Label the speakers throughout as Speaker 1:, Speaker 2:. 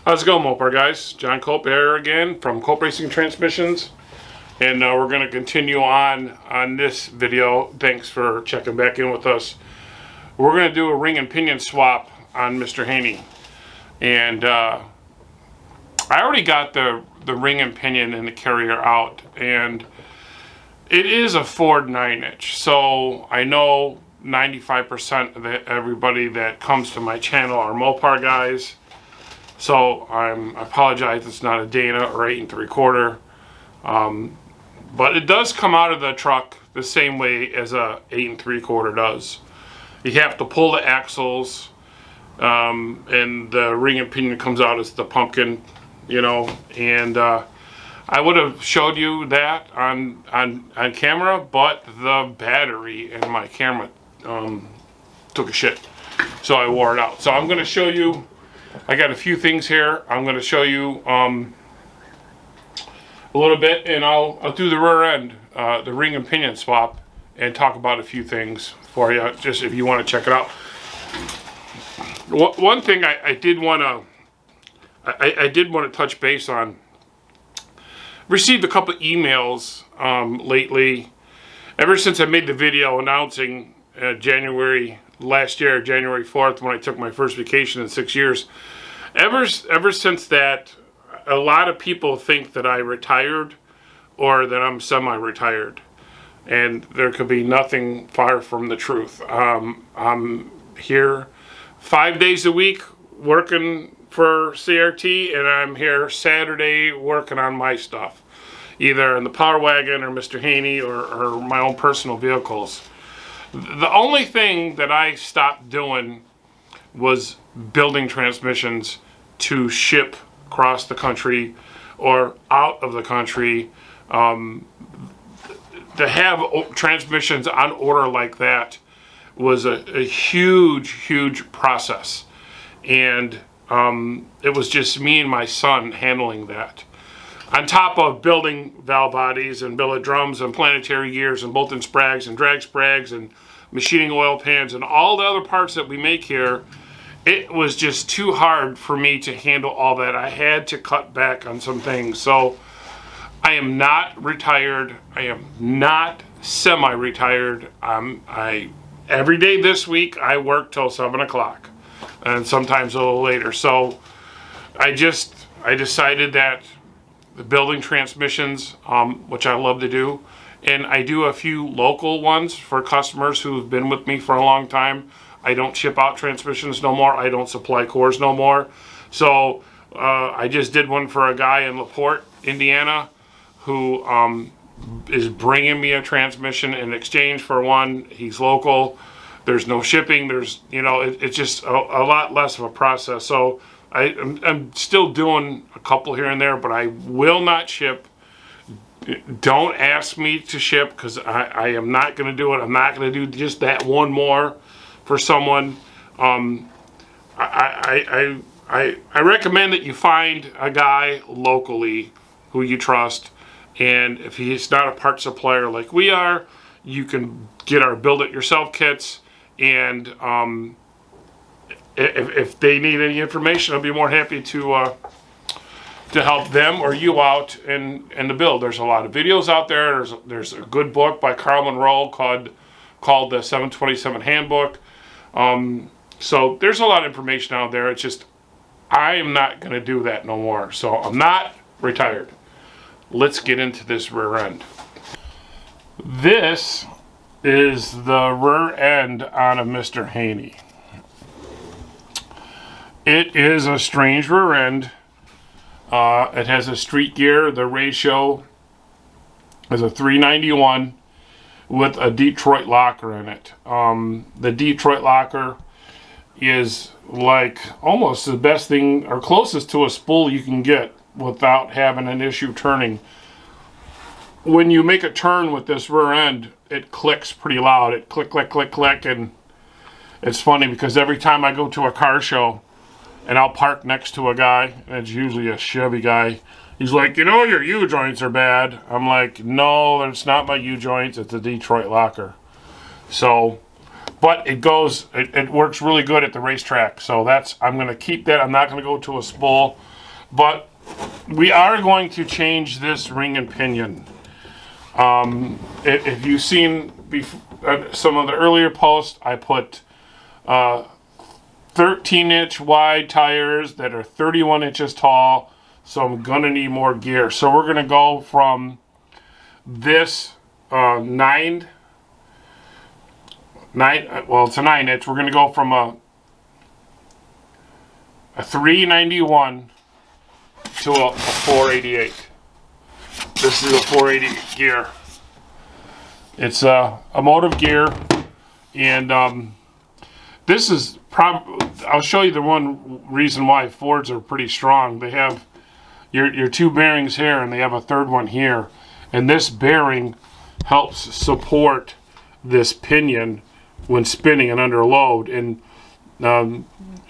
Speaker 1: How's it going, Mopar guys? John Cope here again from Cope Racing Transmissions, and we're going to continue on this video. Thanks for checking back in with us. We're going to do a ring and pinion swap on Mr. Hanney, and I already got the ring and pinion and the carrier out, and it is a Ford 9-inch, so I know 95% of everybody that comes to my channel are Mopar guys. So I apologize, it's not a Dana or 8 3/4, but it does come out of the truck the same way as a 8 3/4 does. You have to pull the axles, and the ring and pinion comes out as the pumpkin, you know. And I would have showed you that on camera, but the battery in my camera took a shit, so I wore it out. So I'm going to show you. I got a few things here. I'm going to show you a little bit, and I'll do the rear end, the ring and pinion swap, and talk about a few things for you, just if you want to check it out. One thing I did want to touch base on. Received a couple emails lately, ever since I made the video announcing last year, January 4th, when I took my first vacation in 6 years. Ever since that, a lot of people think that I retired or that I'm semi-retired, and there could be nothing far from the truth. I'm here 5 days a week working for CRT, and I'm here Saturday working on my stuff, either in the Power Wagon or Mr. Hanney or my own personal vehicles. The only thing that I stopped doing was building transmissions to ship across the country or out of the country. To have transmissions on order like that was a huge process, and it was just me and my son handling that, on top of building valve bodies and billet drums and planetary gears and bolt and sprags and drag sprags and machining oil pans and all the other parts that we make here. It was just too hard for me to handle all that. I had to cut back on some things. So I am not retired. I am not semi-retired. Every day this week I work till 7 o'clock, and sometimes a little later. So I decided that the building transmissions, which I love to do, and I do a few local ones for customers who have been with me for a long time. I don't ship out transmissions no more. I don't supply cores no more. So I just did one for a guy in LaPorte, Indiana, who is bringing me a transmission in exchange for one. He's local. There's no shipping. There's, you know, it's just a lot less of a process. So I'm still doing a couple here and there, but I will not ship. Don't ask me to ship, because I am not going to do it. I'm not going to do just that one more for someone. I recommend that you find a guy locally who you trust, and if he's not a part supplier like we are, you can get our build-it-yourself kits, and if they need any information, I'll be more happy to help them or you out in the build. There's a lot of videos out there. There's a good book by Carl Monroe called the 727 Handbook. So there's a lot of information out there. It's just, I am not going to do that no more. So I'm not retired. Let's get into this rear end. This is the rear end on a Mr. Hanney. It is a strange rear end. It has a street gear. The ratio is a 391 with a Detroit locker in it. The Detroit locker is like almost the best thing, or closest to a spool you can get without having an issue turning. When you make a turn with this rear end, it clicks pretty loud. It click, click, click, click, and it's funny because every time I go to a car show and I'll park next to a guy, and it's usually a Chevy guy, he's like, you know, your U-joints are bad. I'm like, no, it's not my U-joints, it's a Detroit locker. So, but it works really good at the racetrack. So I'm going to keep that. I'm not going to go to a spool. But we are going to change this ring and pinion. If you've seen some of the earlier posts, I put 13-inch wide tires that are 31 inches tall, so I'm gonna need more gear. So we're gonna go from this well, it's a 9-inch. We're gonna go from a 391 to a 488. This is a 488 gear. It's a motive gear, and this is probably, I'll show you the one reason why Fords are pretty strong. They have your two bearings here, and they have a third one here, and this bearing helps support this pinion when spinning and under load. And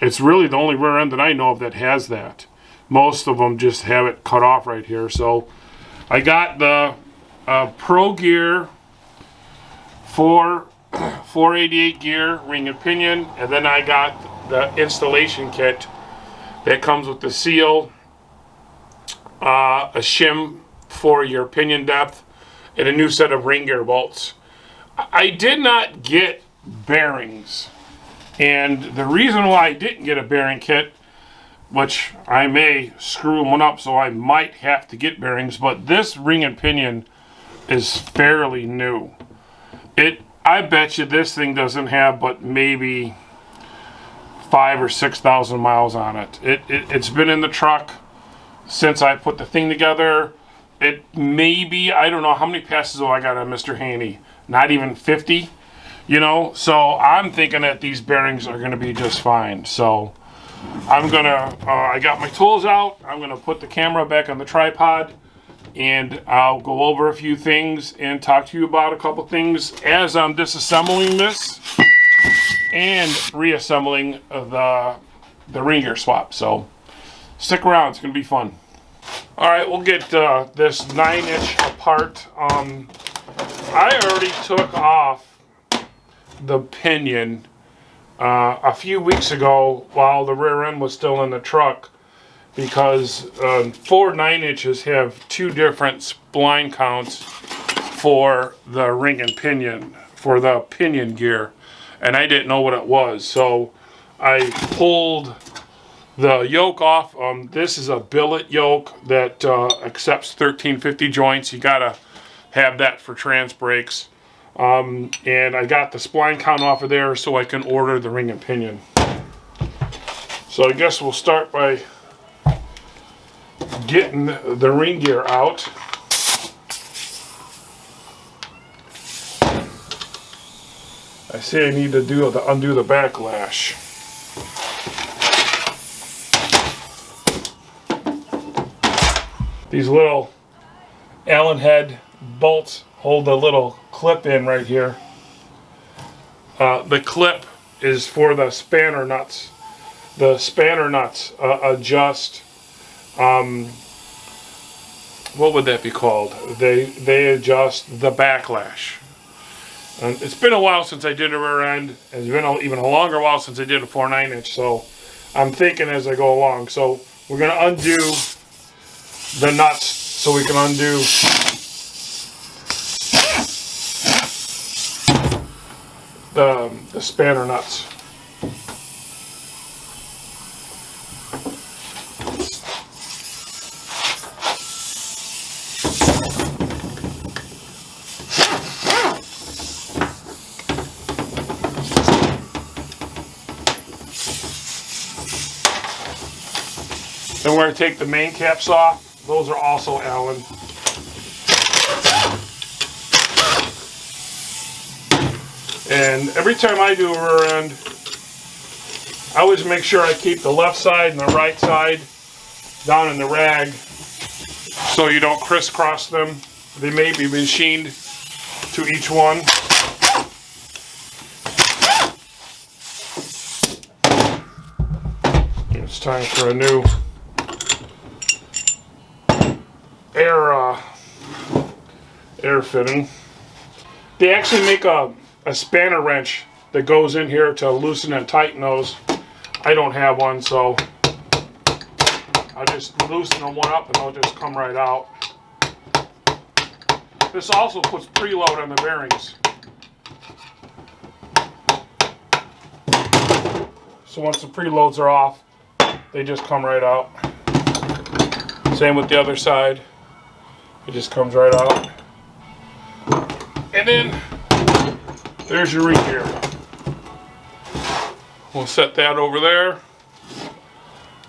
Speaker 1: it's really the only rear end that I know of that has that. Most of them just have it cut off right here. So I got the Pro Gear 488 gear ring and pinion, and then I got the installation kit that comes with the seal, a shim for your pinion depth, and a new set of ring gear bolts. I did not get bearings, and the reason why I didn't get a bearing kit, which I may screw one up, so I might have to get bearings, but this ring and pinion is fairly new. I bet you this thing doesn't have but maybe 5,000 or 6,000 miles on it. It's been in the truck since I put the thing together. It maybe, I don't know how many passes I got on Mr. Hanney. Not even 50, you know. So I'm thinking that these bearings are going to be just fine. So I'm gonna, I got my tools out. I'm gonna put the camera back on the tripod, and I'll go over a few things and talk to you about a couple things as I'm disassembling this and reassembling the ring gear swap. So stick around, it's gonna be fun. All right, we'll get this 9-inch apart. I already took off the pinion a few weeks ago while the rear end was still in the truck, because 4 9-inches have 2 different spline counts for the ring and pinion, for the pinion gear, and I didn't know what it was, so I pulled the yoke off. This is a billet yoke that accepts 1350 joints. You gotta have that for trans brakes. And I got the spline count off of there so I can order the ring and pinion. So I guess we'll start by getting the ring gear out. I say I need to undo the backlash. These little Allen head bolts hold a little clip in right here. The clip is for the spanner nuts. The spanner nuts adjust, what would that be called? They adjust the backlash. And it's been a while since I did a rear end. It's been even a longer while since I did a 4 9-inch, so I'm thinking as I go along. So we're going to undo the nuts so we can undo the spanner nuts. Then we're going to take the main caps off. Those are also Allen. And every time I do a rear end, I always make sure I keep the left side and the right side down in the rag so you don't crisscross them. They may be machined to each one. It's time for a new air fitting. They actually make a spanner wrench that goes in here to loosen and tighten those. I don't have one, so I'll just loosen one up and they'll just come right out. This also puts preload on the bearings. So once the preloads are off, they just come right out. Same with the other side. It just comes right out. And then there's your re-gear. We'll set that over there.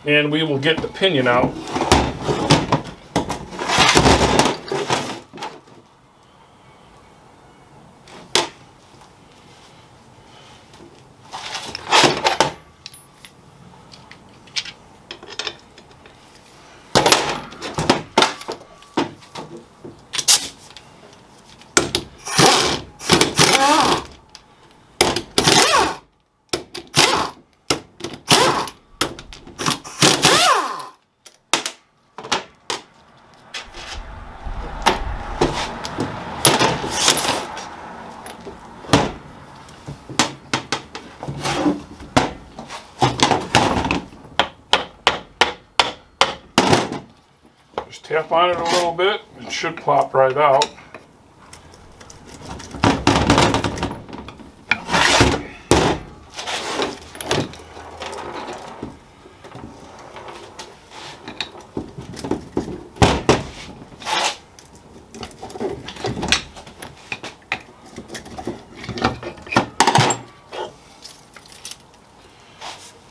Speaker 1: And we will get the pinion out. Just tap on it a little bit, it should plop right out.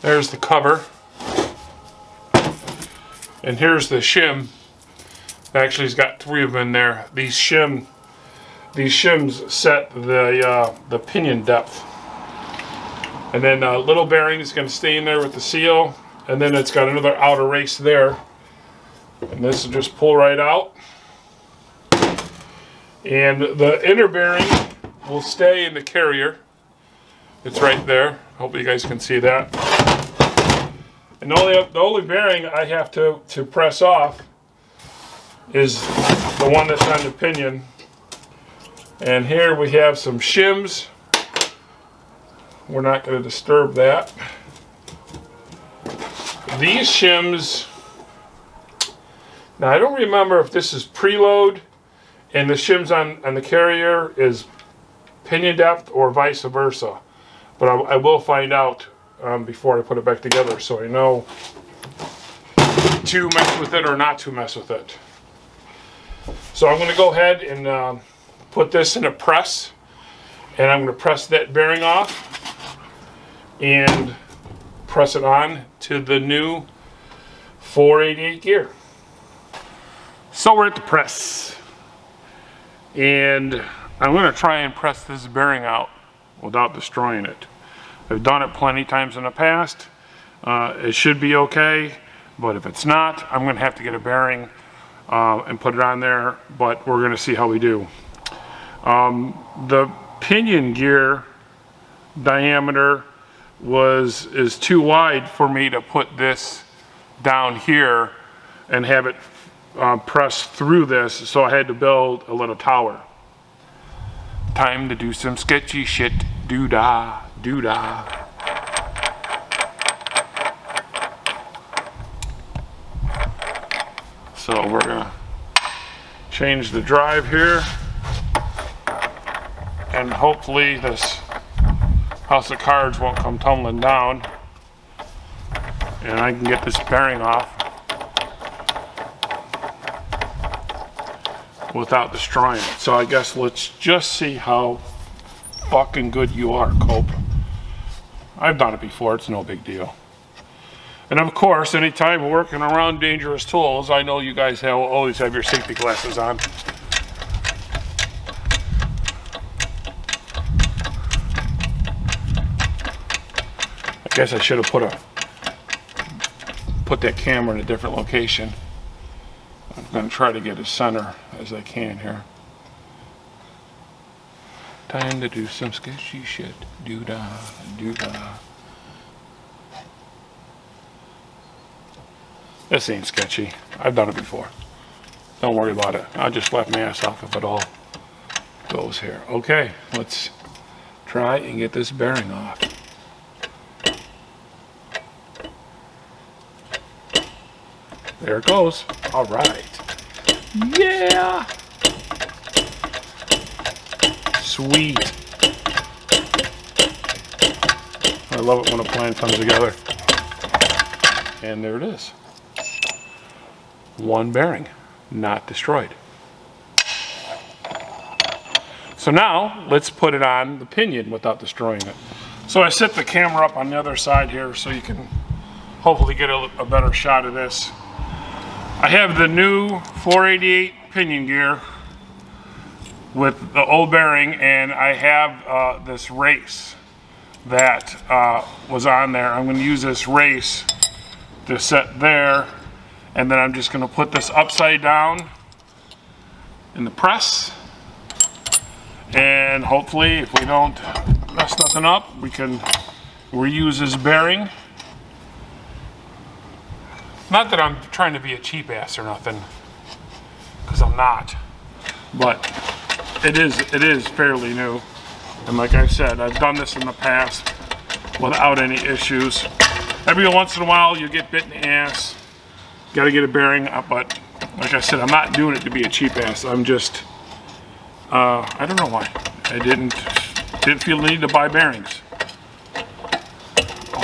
Speaker 1: There's the cover. And here's the shim. Actually, it's got 3 of them in there. These shims set the pinion depth. And then a little bearing is going to stay in there with the seal. And then it's got another outer race there. And this will just pull right out. And the inner bearing will stay in the carrier. It's right there. Hopefully you guys can see that. And the only bearing I have to press off is the one that's on the pinion. And here we have some shims. We're not going to disturb that. These shims, now I don't remember if this is preload and the shims on the carrier is pinion depth or vice versa. But I will find out before I put it back together, so I know to mess with it or not to mess with it. So I'm going to go ahead and put this in a press, and I'm going to press that bearing off and press it on to the new 488 gear. So we're at the press, and I'm going to try and press this bearing out without destroying it. I've done it plenty times in the past. It should be okay, but if it's not, I'm going to have to get a bearing and put it on there, but we're going to see how we do. The pinion gear diameter is too wide for me to put this down here and have it press through this, so I had to build a little tower. Time to do some sketchy shit. Doo-dah, doo-dah. So we're gonna change the drive here, and hopefully this house of cards won't come tumbling down, and I can get this bearing off without destroying it. So I guess let's just see how fucking good you are, Cope. I've done it before, it's no big deal. And of course, anytime working around dangerous tools, I know you guys always have your safety glasses on. I guess I should have put that camera in a different location. I'm going to try to get as center as I can here. Time to do some sketchy shit. Doo-dah, doo-dah. This ain't sketchy. I've done it before. Don't worry about it. I'll just laugh my ass off if it all goes here. Okay, let's try and get this bearing off. There it goes. All right. Yeah. Sweet. I love it when a plan comes together. And there it is. One bearing, not destroyed. So now, let's put it on the pinion without destroying it. So I set the camera up on the other side here so you can hopefully get a better shot of this. I have the new 488 pinion gear with the old bearing, and I have this race that was on there. I'm going to use this race to set there, and then I'm just going to put this upside down in the press, and hopefully if we don't mess nothing up, we can reuse this bearing. Not that I'm trying to be a cheap ass or nothing, because I'm not, but it is fairly new. And like I said, I've done this in the past without any issues. Every once in a while you get bit in the ass, gotta get a bearing up, but like I said, I'm not doing it to be a cheap ass. I'm just, I don't know why. I didn't feel the need to buy bearings.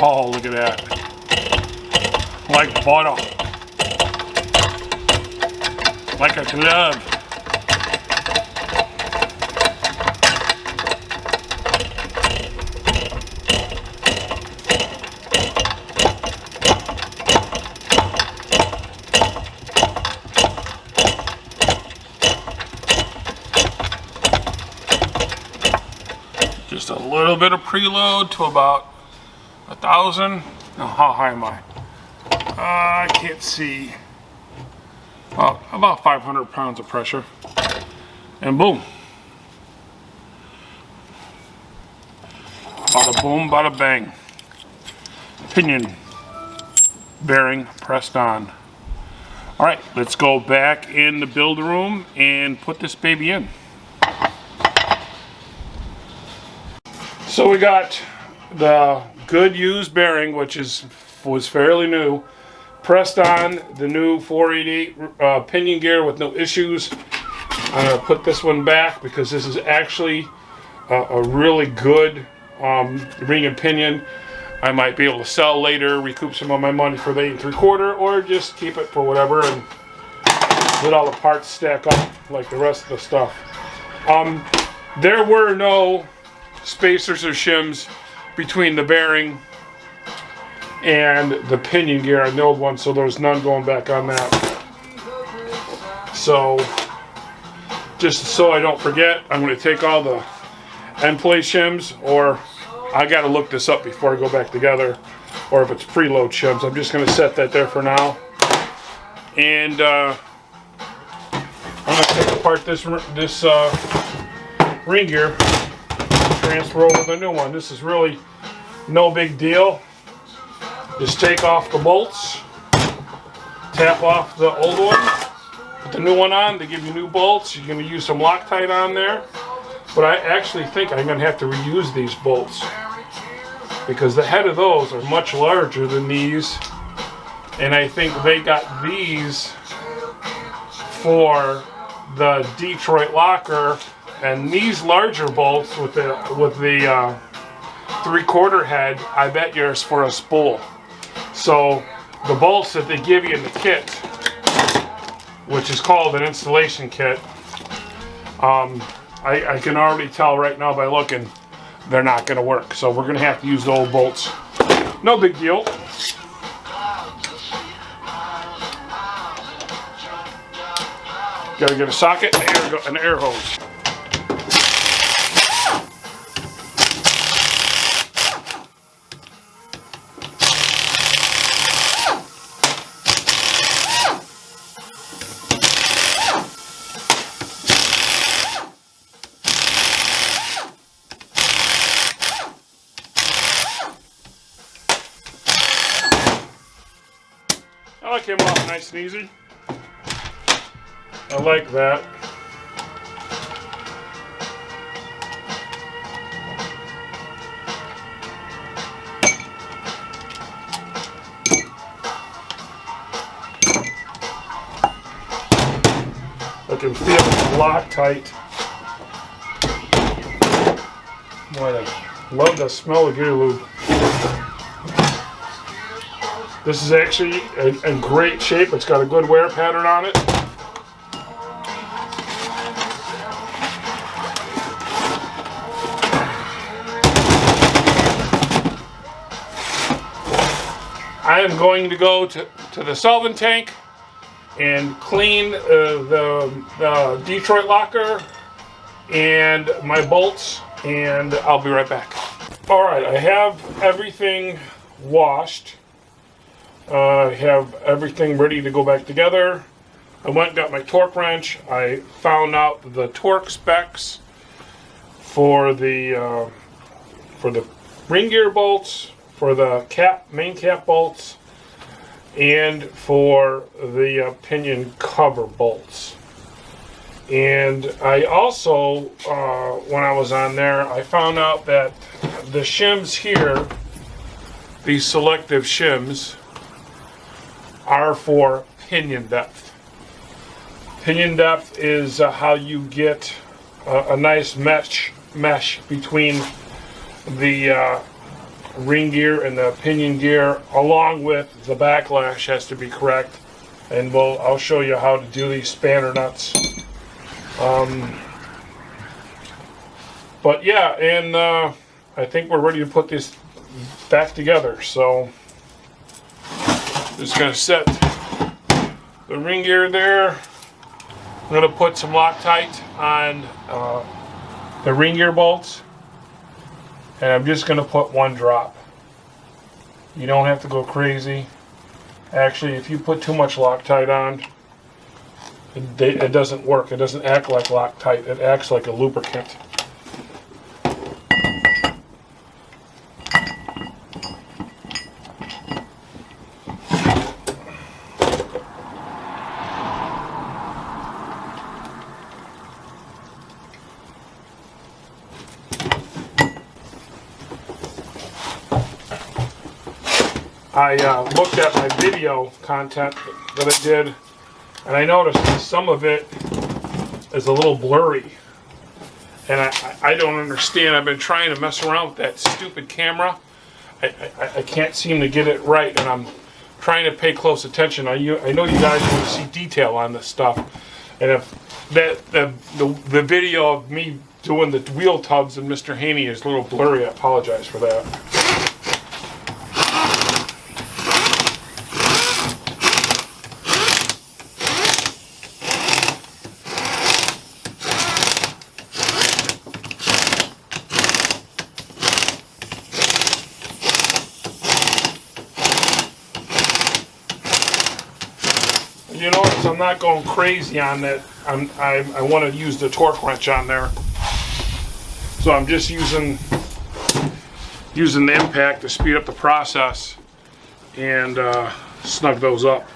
Speaker 1: Oh, look at that. Like butter. Like a glove. Just a little bit of preload to about 1,000. Now, how high am I? I can't see. About 500 pounds of pressure. And boom. Bada boom, bada bang. Pinion bearing pressed on. Alright, let's go back in the build room and put this baby in. So we got the good used bearing, which was fairly new, pressed on the new 488 pinion gear with no issues. I'm going to put this one back because this is actually a really good ring and pinion. I might be able to sell later, recoup some of my money for the 8 3/4, or just keep it for whatever and let all the parts stack up like the rest of the stuff. There were no spacers or shims between the bearing and the pinion gear on the old one, so there's none going back on that. So just so I don't forget, I'm going to take all the end plate shims, or I got to look this up before I go back together, or if it's preload shims. I'm just going to set that there for now, and I'm going to take apart this ring gear, transfer over the new one. This is really no big deal. Just take off the bolts, tap off the old one, put the new one on. They give you new bolts. You're going to use some Loctite on there, but I actually think I'm going to have to reuse these bolts because the head of those are much larger than these, and I think they got these for the Detroit locker. And these larger bolts with the 3/4 head, I bet yours for a spool. So the bolts that they give you in the kit, which is called an installation kit, I can already tell right now by looking, they're not going to work. So we're going to have to use the old bolts. No big deal. Got to get a socket and an air hose. Oh, it came off nice and easy. I like that. can feel it's Loctite. Boy, I love the smell of gear lube. This is actually in great shape. It's got a good wear pattern on it. I am going to go to the solvent tank and clean the Detroit locker and my bolts, and I'll be right back. Alright, I have everything washed. I have everything ready to go back together. I went and got my torque wrench. I found out the torque specs for the ring gear bolts, for the main cap bolts, and for the pinion cover bolts. And I also, when I was on there, I found out that the shims here, these selective shims, are for pinion depth. Pinion depth is how you get a nice mesh between the ring gear and the pinion gear, along with the backlash has to be correct. And I'll show you how to do these spanner nuts. But yeah, and I think we're ready to put this back together. So just gonna set the ring gear there. I'm gonna put some Loctite on the ring gear bolts, and I'm just gonna put one drop. You don't have to go crazy. Actually, if you put too much Loctite on, it doesn't work. It doesn't act like Loctite. It acts like a lubricant. I looked at my video content that I did, and I noticed that some of it is a little blurry. And I don't understand. I've been trying to mess around with that stupid camera. I can't seem to get it right, and I'm trying to pay close attention. I know you guys want to see detail on this stuff. And if the video of me doing the wheel tubs and Mr. Hanney is a little blurry, I apologize for that. You notice I'm not going crazy on that. I want to use the torque wrench on there, so I'm just using the impact to speed up the process and snug those up.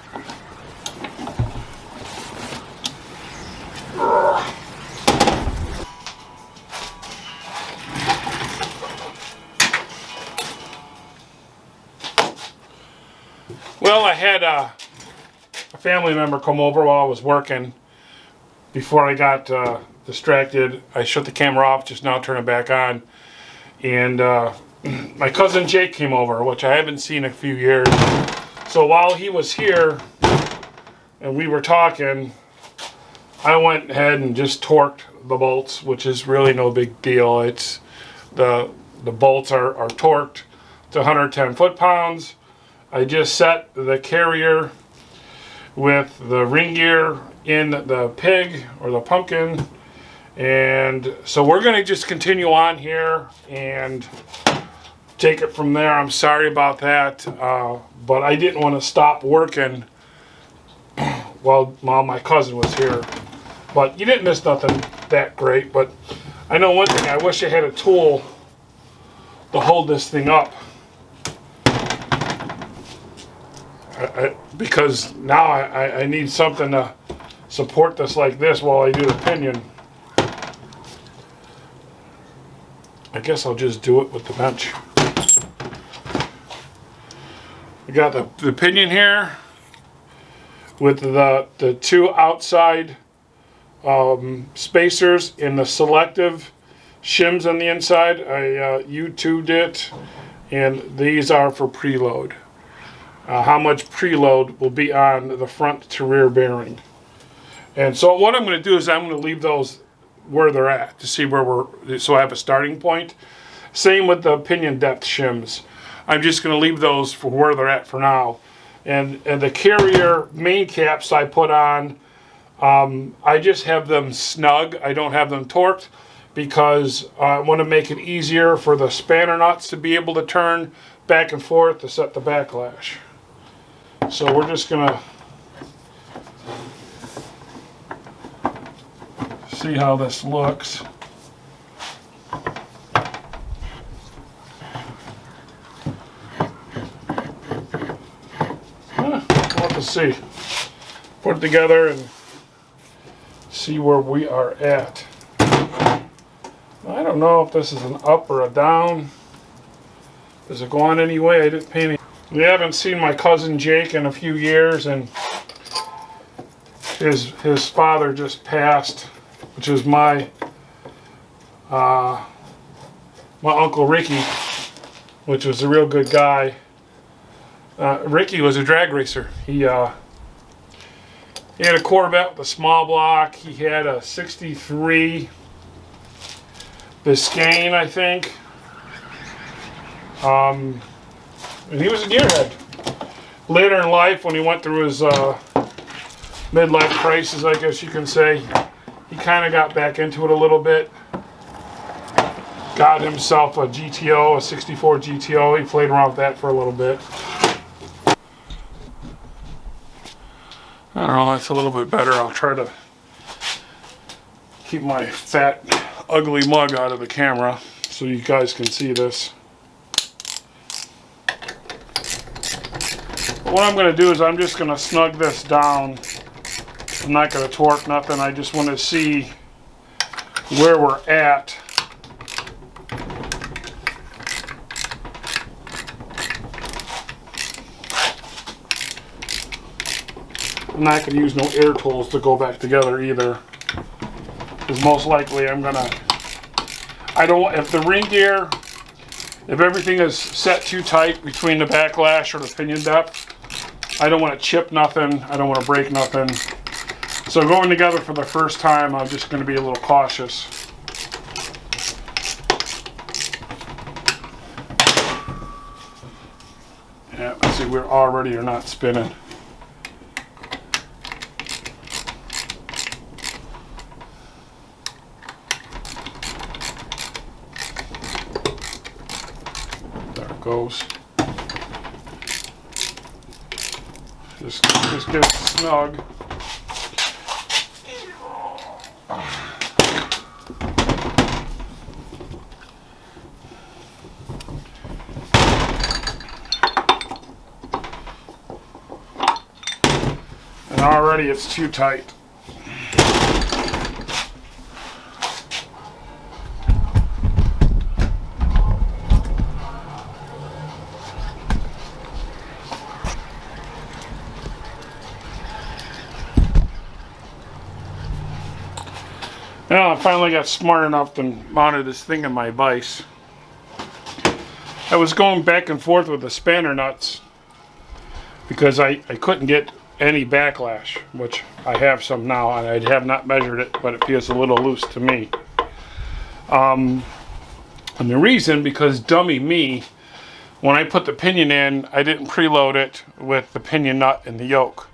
Speaker 1: Well, I had a family member come over while I was working. Before I got distracted, I shut the camera off, just now turn it back on. And my cousin Jake came over, which I haven't seen in a few years. So while he was here and we were talking, I went ahead and just torqued the bolts, which is really no big deal. It's the bolts are torqued to 110 foot-pounds. I just set the carrier with the ring gear in the pig or the pumpkin, and so we're going to just continue on here and take it from there. I'm sorry about that, but I didn't want to stop working while my cousin was here. But you didn't miss nothing that great. But I know one thing, I wish I had a tool to hold this thing up. Because now I need something to support this like this while I do the pinion. I guess I'll just do it with the bench. We got the pinion here with the two outside spacers in the selective shims on the inside. I U2'd it, and these are for preload. How much preload will be on the front to rear bearing. And so what I'm going to do is I'm going to leave those where they're at to see where so I have a starting point. Same with the pinion depth shims. I'm just going to leave those for where they're at for now. And the carrier main caps I put on, I just have them snug. I don't have them torqued because I want to make it easier for the spanner nuts to be able to turn back and forth to set the backlash. So we're just going to see how this looks. We'll have to see. Put it together and see where we are at. I don't know if this is an up or a down. Does it go on anyway? I didn't pay any. We haven't seen my cousin Jake in a few years, and his father just passed, which is my Uncle Ricky, which was a real good guy. Ricky was a drag racer. He had a Corvette with a small block. He had a 63 Biscayne, I think. And he was a gearhead. Later in life, when he went through his midlife crisis, I guess you can say, he kind of got back into it a little bit. Got himself a GTO, a 64 GTO. He played around with that for a little bit. I don't know, that's a little bit better. I'll try to keep my fat, ugly mug out of the camera so you guys can see this. But what I'm going to do is I'm just going to snug this down. I'm not going to torque nothing. I just want to see where we're at. I'm not going to use no air tools to go back together either, because most likely I'm going to, if the ring gear, if everything is set too tight between the backlash or the pinion depth, I don't want to chip nothing, I don't want to break nothing. So going together for the first time, I'm just going to be a little cautious. Yeah, let's see, we're already or not spinning. Goes. Just get it snug. And already it's too tight. Well, I finally got smart enough to mount this thing in my vise. I was going back and forth with the spanner nuts because I couldn't get any backlash, which I have some now, and I have not measured it, but it feels a little loose to me. And the reason, because dummy me, when I put the pinion in, I didn't preload it with the pinion nut and the yoke.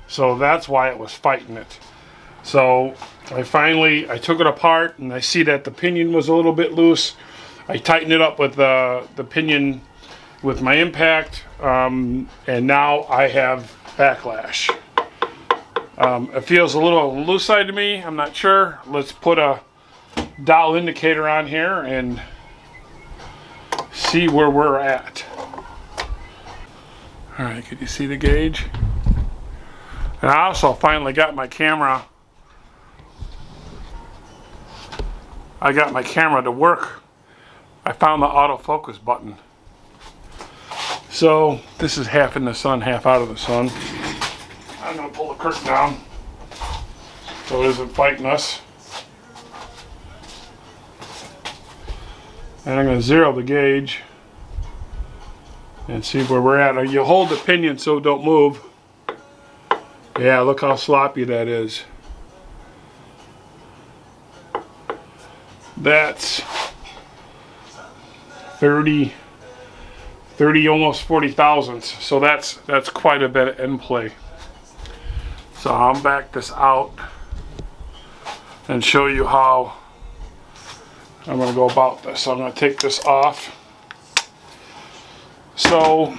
Speaker 1: So that's why it was fighting it. So I took it apart and I see that the pinion was a little bit loose. I tightened it up with the pinion with my impact, and now I have backlash. It feels a little loose side to me, I'm not sure. Let's put a dial indicator on here and see where we're at. Alright, can you see the gauge? And I also finally got my camera. I got my camera to work. I found the autofocus button. So this is half in the sun, half out of the sun. I'm going to pull the curtain down. so it isn't fighting us. And I'm going to zero the gauge and see where we're at. You hold the pinion so it don't move. Yeah, look how sloppy that is. That's 30 almost 40 thousandths. So that's quite a bit of end play. So I'll back this out and show you how I'm going to go about this. So I'm going to take this off. So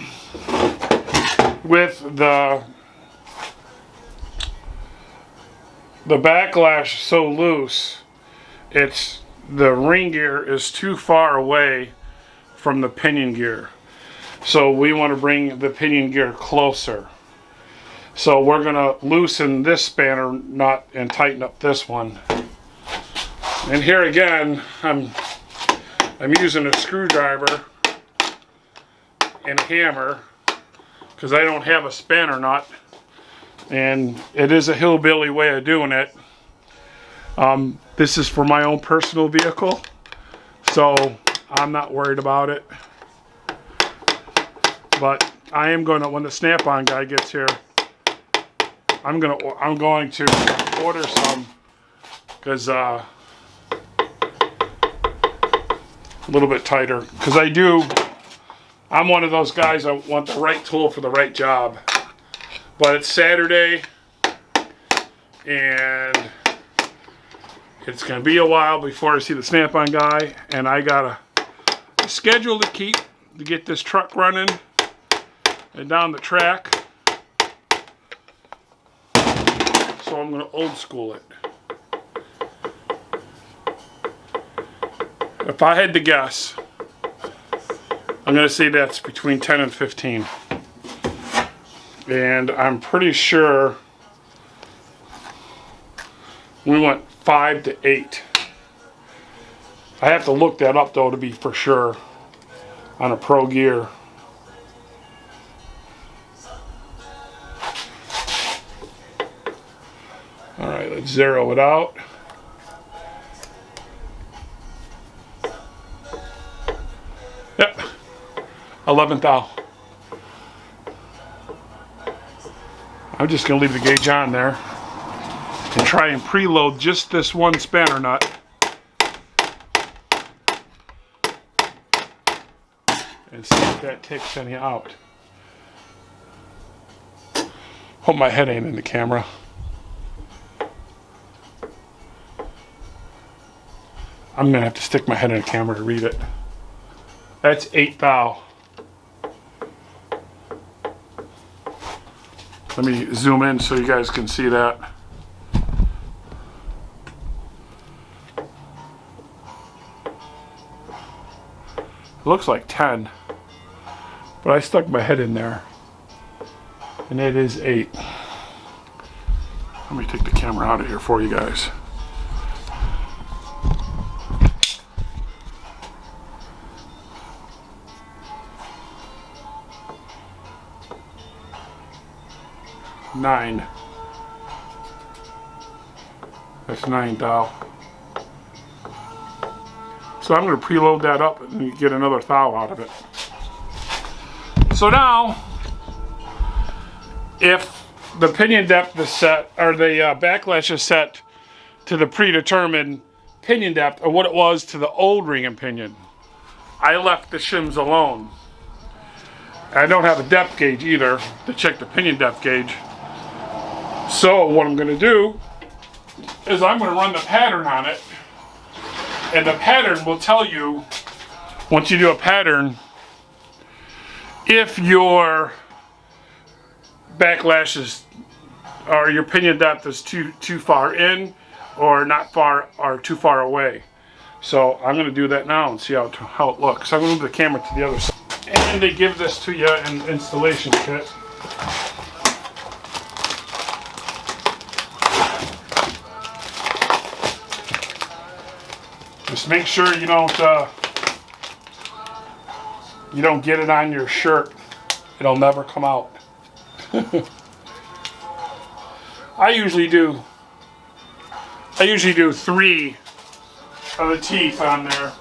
Speaker 1: with the backlash so loose, the ring gear is too far away from the pinion gear. So we want to bring the pinion gear closer. So we're going to loosen this spanner nut and tighten up this one. And here again, I'm using a screwdriver and a hammer because I don't have a spanner nut, and it is a hillbilly way of doing it. This is for my own personal vehicle, so I'm not worried about it. But I am going to, when the Snap-on guy gets here, I'm going to order some, because a little bit tighter, because I'm one of those guys that want the right tool for the right job. But it's Saturday, and it's going to be a while before I see the Snap-on guy, and I got a schedule to keep to get this truck running and down the track. So I'm going to old school it. If I had to guess, I'm going to say that's between 10 and 15. And I'm pretty sure we went 5 to 8. I have to look that up though to be for sure on a Pro Gear. Alright, let's zero it out. Yep, 11th thou. I'm just going to leave the gauge on there and try and preload just this one spanner nut. And see if that takes any out. Hope my head ain't in the camera. I'm going to have to stick my head in the camera to read it. That's 8 thou. Let me zoom in so you guys can see that. It looks like 10, but I stuck my head in there, and it is 8. Let me take the camera out of here for you guys. Nine. That's 9 thou. So I'm going to preload that up and get another thou out of it. So now, if the pinion depth is set, or the backlash is set to the predetermined pinion depth, or what it was to the old ring and pinion, I left the shims alone. I don't have a depth gauge either to check the pinion depth gauge. So what I'm going to do is I'm going to run the pattern on it, and the pattern will tell you, once you do a pattern, if your backlash is, or your pinion depth is too far in, or not far, or too far away. So I'm going to do that now and see how it looks. I'm going to move the camera to the other side. And they give this to you in installation kit. Just make sure you don't get it on your shirt. It'll never come out. I usually do I usually do 3 of the teeth on there.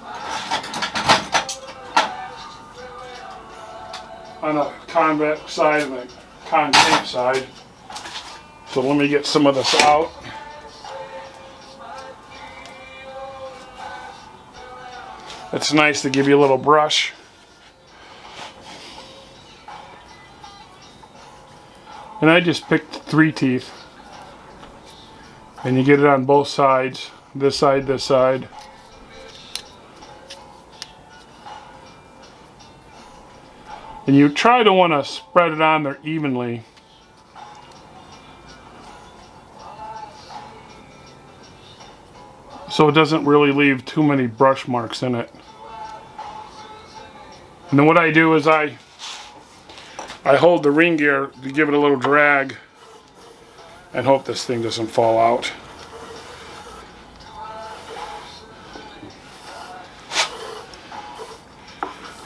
Speaker 1: On the convex side and the concave side. So let me get some of this out. It's nice to give you a little brush. And I just picked 3 teeth. And you get it on both sides. This side, this side. And you try to want to spread it on there evenly. So it doesn't really leave too many brush marks in it. And then what I do is I hold the ring gear to give it a little drag and hope this thing doesn't fall out.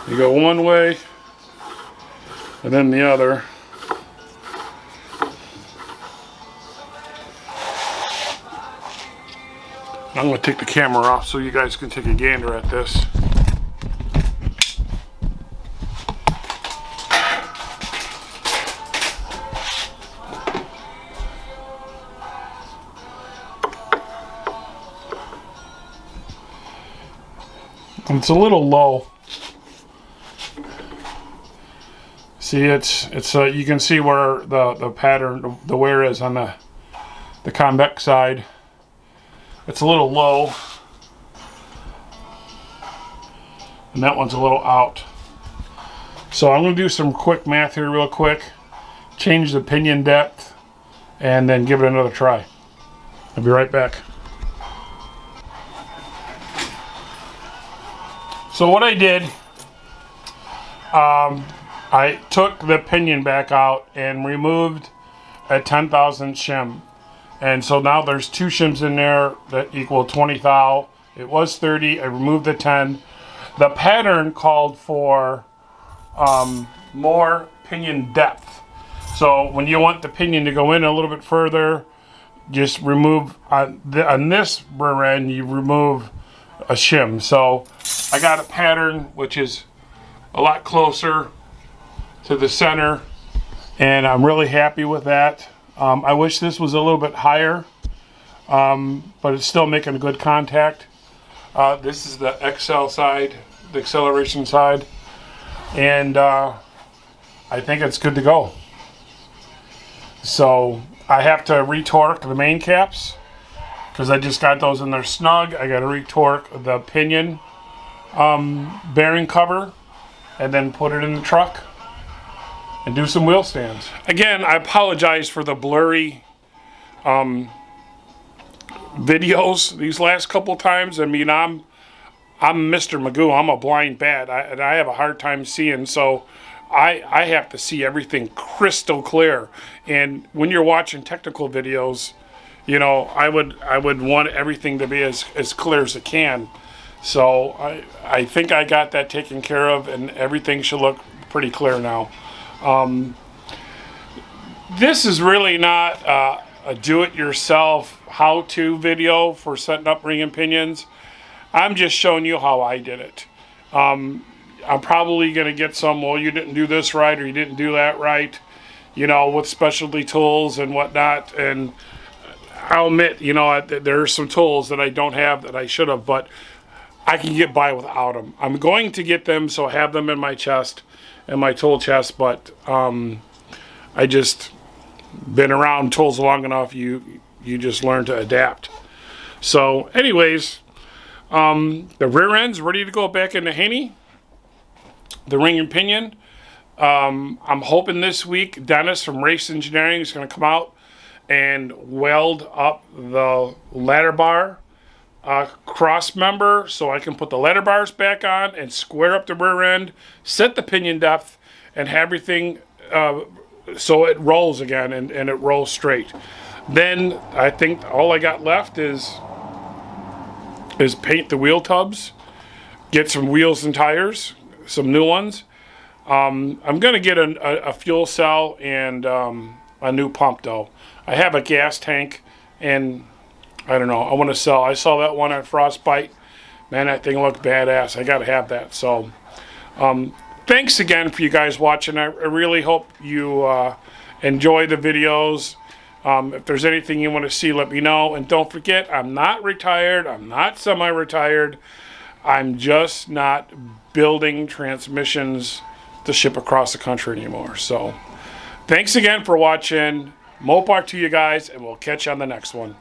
Speaker 1: You go one way and then the other. I'm going to take the camera off so you guys can take a gander at this. It's a little low. See, it's you can see where the pattern, the wear is on the convex side. It's a little low, and that one's a little out. So I'm going to do some quick math here real quick, change the pinion depth, and then give it another try. I'll be right back. So what I did, I took the pinion back out and removed a 10,000 shim. And so now there's 2 shims in there that equal 20 thou. It was 30. I removed the 10. The pattern called for more pinion depth. So when you want the pinion to go in a little bit further, just remove on this rear end, you remove a shim. So I got a pattern which is a lot closer to the center, and I'm really happy with that. I wish this was a little bit higher, but it's still making a good contact. This is the XL side, the acceleration side, and I think it's good to go. So I have to retorque the main caps because I just got those in there snug. I got to retorque the pinion bearing cover and then put it in the truck and do some wheel stands. Again, I apologize for the blurry videos these last couple times. I mean, I'm Mr. Magoo. I'm a blind bat, and I have a hard time seeing, so I have to see everything crystal clear. And when you're watching technical videos, you know, I would want everything to be as clear as it can. So I think I got that taken care of, and everything should look pretty clear now. This is really not a do-it-yourself how-to video for setting up ring and pinions. I'm just showing you how I did it. I'm probably going to get some, well, you didn't do this right or you didn't do that right, you know, with specialty tools and whatnot. And I'll admit, you know, there are some tools that I don't have that I should have, but I can get by without them. I'm going to get them, so I have them in my chest, in my tool chest, but I just been around tools long enough, you just learn to adapt. So anyways, the rear end's ready to go back into Hanney. The ring and pinion. I'm hoping this week Dennis from Race Engineering is going to come out and weld up the ladder bar cross member so I can put the ladder bars back on and square up the rear end, set the pinion depth, and have everything so it rolls again and it rolls straight. Then I think all I got left is paint the wheel tubs, get some wheels and tires, some new ones. I'm going to get a fuel cell and a new pump though. I have a gas tank and I don't know. I want to sell. I saw that one at Frostbite. Man, that thing looked badass. I got to have that. So, thanks again for you guys watching. I really hope you enjoy the videos. If there's anything you want to see, let me know. And don't forget, I'm not retired. I'm not semi-retired. I'm just not building transmissions to ship across the country anymore. So, thanks again for watching. Mopar to you guys, and we'll catch you on the next one.